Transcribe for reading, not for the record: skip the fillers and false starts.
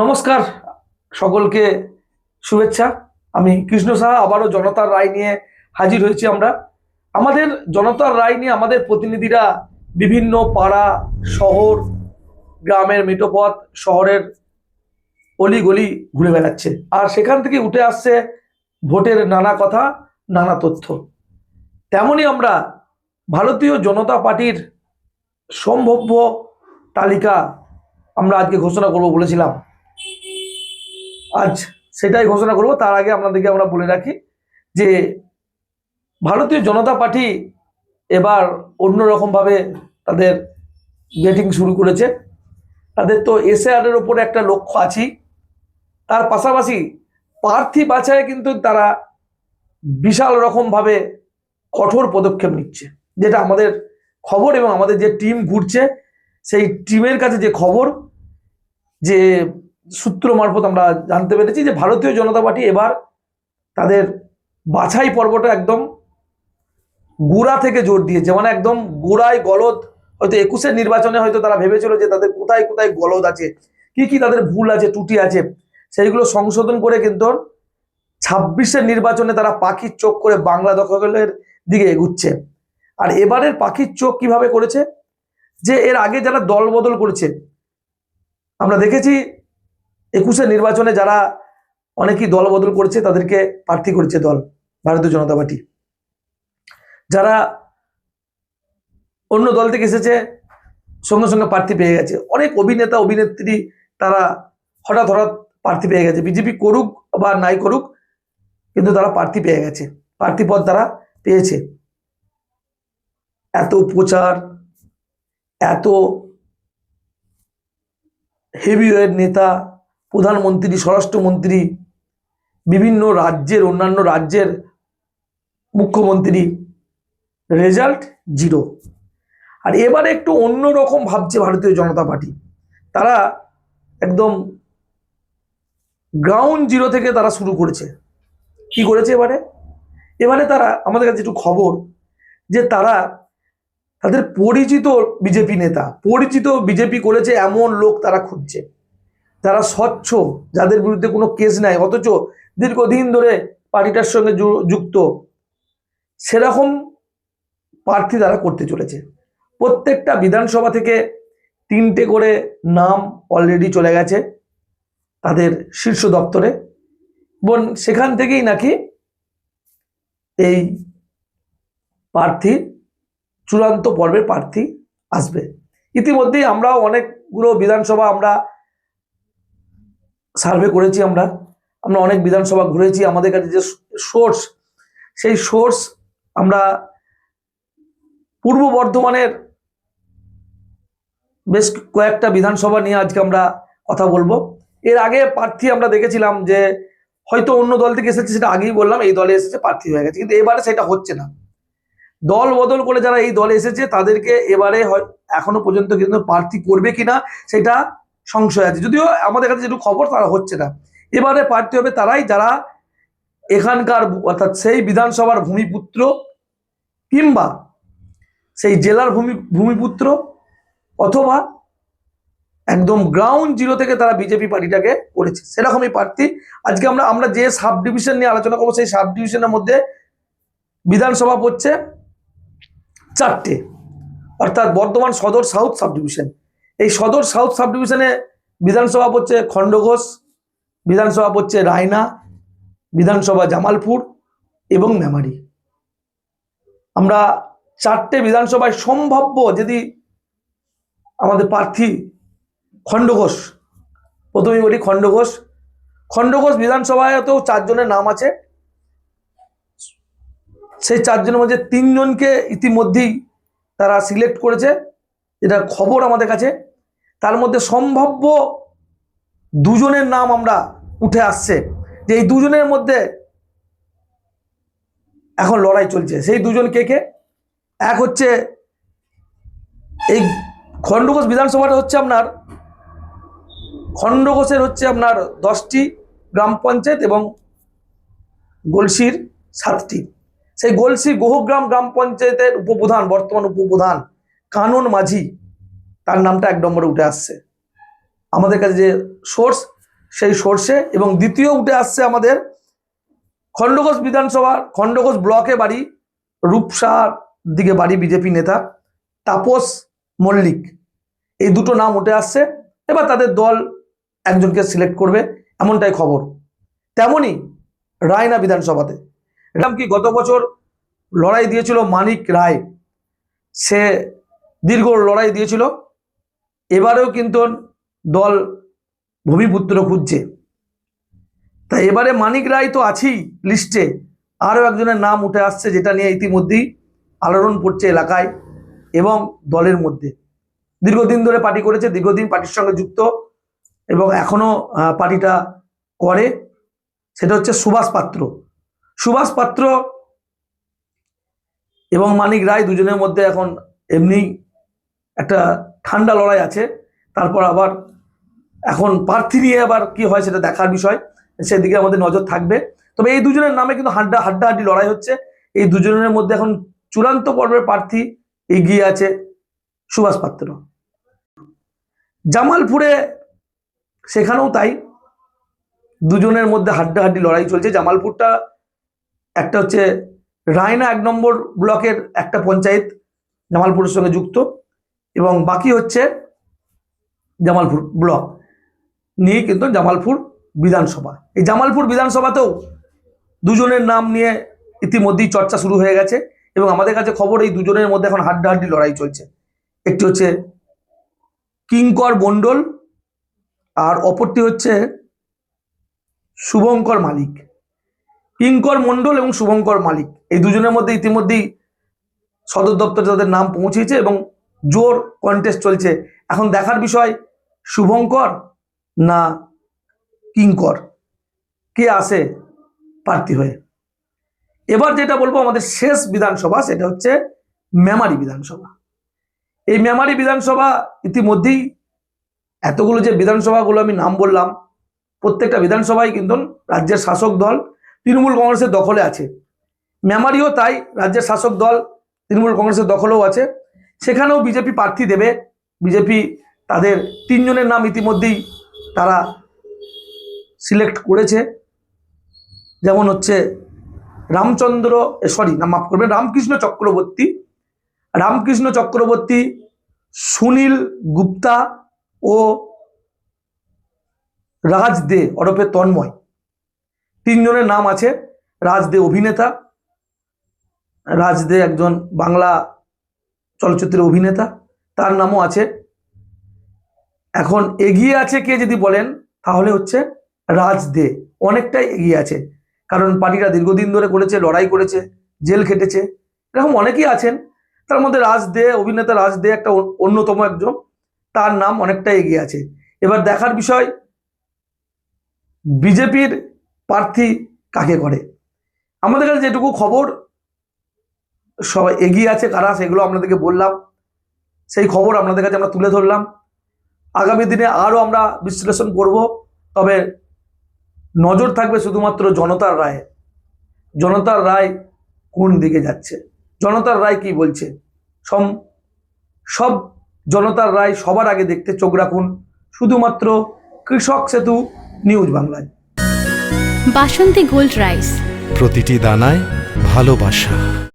নমস্কার সকলকে শুভেচ্ছা। আমি কৃষ্ণ সাহা আবারও জনতার রায় নিয়ে হাজির হয়েছি। আমরা আমাদের জনতার রায় নিয়ে আমাদের প্রতিনিধিরা বিভিন্ন পাড়া, শহর, গ্রামের মিটোপথ, শহরের অলিগলি ঘুরে বেড়াচ্ছে, আর সেখান থেকে উঠে আসছে ভোটের নানা কথা, নানা তথ্য। তেমনই আমরা ভারতীয় জনতা পার্টির সম্ভাব্য তালিকা আমরা আজকে ঘোষণা করব বলেছিলাম। আজ সেটাই ঘোষণা করব। তার আগে আপনাদেরকে আমরা বলে রাখি যে ভারতীয় জনতা পার্টি এবার অন্যরকমভাবে তাদের গেটিং শুরু করেছে। তাদের তো এসআর এর ওপরে একটা লক্ষ্য আছে, তার পাশাপাশি প্রার্থী বাছাইয়ে কিন্তু তারা বিশাল রকমভাবে কঠোর পদক্ষেপ নিচ্ছে, যেটা আমাদের খবর এবং আমাদের যে টিম ঘুরছে সেই টিমের কাছে যে খবর, যে সূত্র মারফত আমরা জানতে পেরেছি যে ভারতীয় জনতা পার্টি এবার তাদের বাছাই পর্বটা একদম গোড়া থেকে জোর দিয়েছে। মানে একদম গোড়ায় গলদ। হয়তো 21-এর নির্বাচনে হয়তো তারা ভেবেছিল যে তাদের কোথায় কোথায় গলদ আছে, কি কি তাদের ভুল আছে, ত্রুটি আছে, সেইগুলো সংশোধন করে কিন্তু 26-এর নির্বাচনে তারা পাখির চোখ করে বাংলা দখলের দিকে এগুচ্ছে। আর এবারের পাখির চোখ কিভাবে করেছে, যে এর আগে যারা দল বদল করেছে আমরা দেখেছি 21-এর নির্বাচনে যারা অনেকেই দল বদল করেছে তাদেরকে প্রার্থী করেছে দল ভারতীয় জনতা পার্টি। যারা অন্য দল থেকে এসেছে সঙ্গে সঙ্গে প্রার্থী পেয়ে গেছে। অনেক অভিনেতা অভিনেত্রী তারা হঠাৎ হঠাৎ প্রার্থী পেয়ে গেছে, বিজেপি করুক বা নাই করুক, কিন্তু তারা প্রার্থী পেয়ে গেছে, প্রার্থী পদ তারা পেয়েছে। এত প্রচার, এত হেভিওয়েট নেতা, প্রধানমন্ত্রী, স্বরাষ্ট্রমন্ত্রী, বিভিন্ন রাজ্যের অন্যান্য রাজ্যের মুখ্যমন্ত্রী, রেজাল্ট জিরো। আর এবারে একটু অন্যরকম ভাবছে ভারতীয় জনতা পার্টি। তারা একদম গ্রাউন্ড জিরো থেকে তারা শুরু করেছে। কি করেছে এবারে? এবারে তারা, আমাদের কাছে একটু খবর যে তারা তাদের পরিচিত বিজেপি নেতা, পরিচিত বিজেপি করেছে এমন লোক তারা খুঁজছে, যারা স্বচ্ছ, যাদের বিরুদ্ধে কোনো কেস নাই, অথচ দীর্ঘদিন ধরে পার্টিটার সঙ্গে যুক্ত, সেরকম প্রার্থী তারা করতে চলেছে। প্রত্যেকটা বিধানসভা থেকে 3টে করে নাম অলরেডি চলে গেছে তাদের শীর্ষ দপ্তরে, এবং সেখান থেকেই নাকি এই প্রার্থী চূড়ান্ত পর্বের প্রার্থী আসবে। ইতিমধ্যেই আমরা অনেকগুলো বিধানসভা আমরা সার্ভে করেছি, আমরা অনেক বিধানসভা ঘুরেছি। আমাদের কাছে যে সোর্স, সেই সোর্স আমরা পূর্ব বর্ধমানের বেশ কয়েকটা বিধানসভা নিয়ে আজকে আমরা কথা বলবো। এর আগে প্রার্থী আমরা দেখেছিলাম যে হয়তো অন্য দল থেকে এসেছে, সেটা আগেই বললাম, এই দলে এসেছে প্রার্থী হয়ে গেছে, কিন্তু এবারে সেটা হচ্ছে না। দল বদল করে যারা এই দলে এসেছে তাদেরকে এবারে এখনো পর্যন্ত কিন্তু প্রার্থী করবে কিনা সেটা সংশয় আছে, যদিও আমাদের কাছে যেটুকু খবর তারা হচ্ছে না। এবারে প্রার্থী হবে তারাই যারা এখানকার, অর্থাৎ সেই বিধানসভার ভূমিপুত্র কিংবা সেই জেলার ভূমিপুত্র, অথবা একদম গ্রাউন্ড জিরো থেকে তারা বিজেপি পার্টিটাকে করেছে, সেরকমই প্রার্থী। আজকে আমরা যে সাব ডিভিশন নিয়ে আলোচনা করবো, সেই সাব ডিভিশনের মধ্যে বিধানসভা পড়ছে 4টে, অর্থাৎ বর্ধমান সদর সাউথ সাব ডিভিশন। এই সদর সাউথ সাব ডিভিশনে বিধানসভা পড়ছে খণ্ডঘোষ, বিধানসভা পড়ছে রায়না, বিধানসভা জামালপুর এবং মেমারি। আমরা 4টে বিধানসভায় সম্ভাব্য, যদি আমাদের প্রার্থী খণ্ডঘোষ, প্রথমেই বলি খণ্ডঘোষ বিধানসভায়তেও 4 জনের নাম আছে। সেই 4 জনের মধ্যে 3 জনকে ইতিমধ্যেই তারা সিলেক্ট করেছে, যেটা খবর আমাদের কাছে। তার মধ্যে সম্ভাব্য 2 জনের নাম আমরা উঠে আসছে, যে এই 2 জনের মধ্যে এখন লড়াই চলছে। সেই 2 জন কে কে? এক হচ্ছে এই খণ্ডঘোষ বিধানসভাটা হচ্ছে আপনার, খণ্ডঘোষের হচ্ছে আপনার 10টি গ্রাম পঞ্চায়েত এবং গলসির 7টি। সেই গলসি গোহগ্রাম গ্রাম পঞ্চায়েতের উপপ্রধান, বর্তমান উপপ্রধান কানন মাঝি, তার নামটা 1 নম্বরে উঠে আসছে। আমাদের কাছে যে সোর্স, সেই সর্ষে। এবং দ্বিতীয় উঠে আসছে আমাদের খণ্ডঘোষ বিধানসভার খণ্ডঘোষ ব্লকে বাড়ি, রূপসার দিকে বাড়ি, বিজেপি নেতা তাপস মল্লিক। এই দুটো নাম উঠে আসছে। এবার তাদের দল একজনকে সিলেক্ট করবে, এমনটাই খবর। তেমনি রায়না বিধানসভাতে এরকম কি গত বছর লড়াই দিয়েছিল মানিক রায়, সে দীর্ঘ লড়াই দিয়েছিল। এবারেও কিন্তু দল ভূমিপুত্র খুঁজছে। তাই এবারে মানিক রায় তো আছেই লিস্টে, আরও একজনের নাম উঠে আসছে, যেটা নিয়ে ইতিমধ্যেই আলোড়ন পড়ছে এলাকায় এবং দলের মধ্যে। দীর্ঘদিন ধরে পার্টি করেছে, দীর্ঘদিন পার্টির সঙ্গে যুক্ত এবং এখনো পার্টিটা করে, সেটা হচ্ছে সুভাষ পাত্র। সুভাষ পাত্র এবং মানিক রায় দুজনের মধ্যে এখন এমনি একটা ঠান্ডা লড়াই আছে। তারপর আবার এখন প্রার্থী নিয়ে আবার কি হয় সেটা দেখার বিষয়, সেদিকে আমাদের নজর থাকবে। তবে এই দুজনের নামে কিন্তু হাড্ডাহাড্ডি লড়াই হচ্ছে। এই দুজনের মধ্যে এখন চূড়ান্ত পর্বের প্রার্থী এগিয়ে আছে সুভাষ পাত্র। জামালপুরে সেখানেও তাই, দুজনের মধ্যে হাড্ডাহাড্ডি লড়াই চলছে। জামালপুরটা একটা হচ্ছে রায়না 1 নম্বর ব্লকের একটা পঞ্চায়েত, জামালপুরের সঙ্গে যুক্ত, এবং বাকি হচ্ছে জামালপুর ব্লক নিয়ে কিন্তু জামালপুর বিধানসভা। এই জামালপুর বিধানসভাতেও দুজনের নাম নিয়ে ইতিমধ্যেই চর্চা শুরু হয়ে গেছে এবং আমাদের কাছে খবর এই দুজনের মধ্যে এখন হাড্ডাহাড্ডি লড়াই চলছে। একটি হচ্ছে কিঙ্কর মণ্ডল আর অপরটি হচ্ছে শুভঙ্কর মালিক। কিঙ্কর মণ্ডল এবং শুভঙ্কর মালিক এই দুজনের মধ্যে ইতিমধ্যেই সদর দপ্তরে তাদের নাম পৌঁছেছে এবং জোর কন্টেস্ট চলছে। এখন দেখার বিষয় শুভঙ্কর না কিঙ্কর, কে আসে প্রার্থী হয়ে। এবার যেটা বলবো আমাদের শেষ বিধানসভা, সেটা হচ্ছে মেমারি বিধানসভা। এই মেমারি বিধানসভা ইতিমধ্যেই এতগুলো যে বিধানসভাগুলো আমি নাম বললাম, প্রত্যেকটা বিধানসভায় কিন্তু রাজ্যের শাসক দল তৃণমূল কংগ্রেসের দখলে আছে। মেমারিও তাই, রাজ্যের শাসক দল তৃণমূল কংগ্রেসের দখলেও আছে। সেখানেও বিজেপি প্রার্থী দেবে। বিজেপি তাদের 3 জনের নাম ইতিমধ্যেই তারা সিলেক্ট করেছে, যেমন হচ্ছে রামকৃষ্ণ চক্রবর্তী, সুনীল গুপ্তা ও রাজ দে ওরফে তন্ময়। 3 জনের নাম আছে। রাজ দে অভিনেতা, রাজ দে একজন বাংলা চলচ্চিত্রের অভিনেতা, তার নামও আছে। এখন এগিয়ে আছে কে যদি বলেন তাহলে হচ্ছে রাজ দে, অনেকটাই এগিয়ে আছে, কারণ পার্টিটা দীর্ঘদিন ধরে করেছে, লড়াই করেছে, জেল খেটেছে, এরকম অনেকেই আছেন। তার মধ্যে রাজ দে, অভিনেতা রাজ দে একটা অন্যতম একজন, তার নাম অনেকটা এগিয়ে আছে। এবার দেখার বিষয় বিজেপির প্রার্থী কাকে করে। আমাদের কাছে যেটুকু খবর সবাই এগিয়ে আছে কারা, সেগুলো আপনাদেরকে বললাম, সেই খবর আপনাদের কাছে আমরা তুলে ধরলাম। আগামী দিনে আরও আমরা বিশ্লেষণ করব, তবে নজর থাকবে শুধুমাত্র জনতার রায়ে। জনতার রায় কোন দিকে যাচ্ছে, জনতার রায় কি বলছে, সব জনতার রায় সবার আগে দেখতে চোখ রাখুন শুধুমাত্র কৃষক সেতু নিউজ বাংলায়। বাসন্তী গোল্ড রাইস, প্রতিটি দানায় ভালোবাসা।